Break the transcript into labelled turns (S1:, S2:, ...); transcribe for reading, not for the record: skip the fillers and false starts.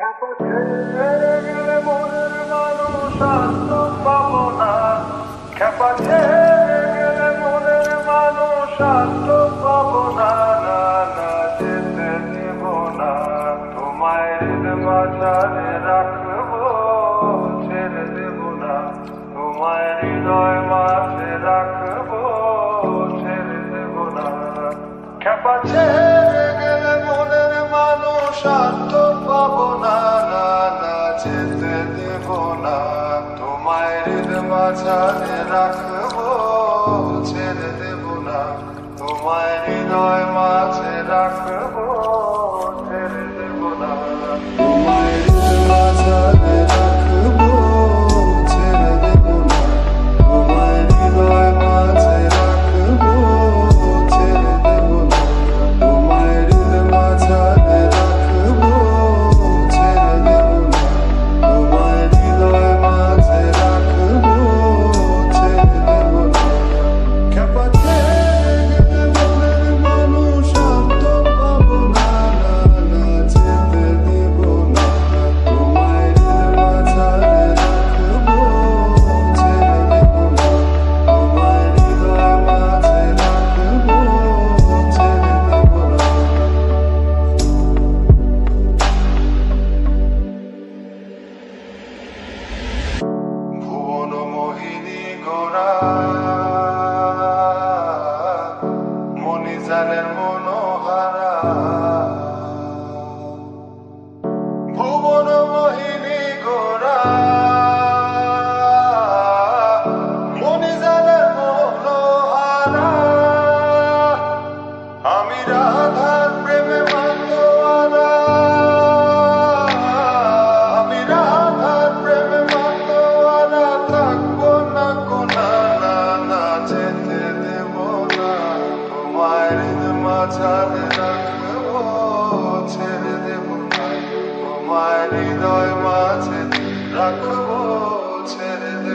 S1: ছেড়ে গেলে মনের মানুষ আর তো পাবো না। খেপা ছেড়ে গেলে মনের মানুষ আর তো পাবো না। না না, যেতে দেব না, তোমায় মাঝারে রাখবো, ছেড়ে দেব না, তোমায় হৃদয় মাঝে রাখবো, ছেড়ে দেব না। খেপা ছেড়ে গেলে মনের মানুষ আর তো পাবো না। না না, যেতে দেব না, তোমায় মাঝারে রাখবো, ছেড়ে দেব না, তোমায় হৃদয় মাঝে রাখবো, ছেড়ে দেব না, তোমায় মাঝারে রাখবো, ছেড়ে দেব না, তোমায় হৃদয় মাঝে রাখবো, ছেড়ে দেব না, তোমায় হৃদয় মাঝারে রাখবো, ছেড়ে দেব না, তোমায় হৃদয় মাঝে রাখবো, ছেড়ে দেব না। খেপা ছেড়ে গেলে মনের মানুষ আর তো পাবো না। না না, যেতে দেব না, তোমায় হৃদয় মাঝারে রাখবো, ছেড়ে দেব না, তোমায় হৃদয় মাঝে রাখবো, ছেড়ে দেব না। ভুবন মোহিনী গোরা মণিজানের মনোহারা, ভুবন মোহিনী গোরা মণিজানের মনোহারা। আমি রাধার প্রেমে মাতোয়ারা, আমি রাধার প্রেমে মাতোয়ারা, থাকবো না কোনা। না না, যেতে দেব না, তোমায় মাঝারে রাখবো, ছেড়ে দেব না, তোমায় হৃদয় মাঝে রাখবো, ছেড়ে দেব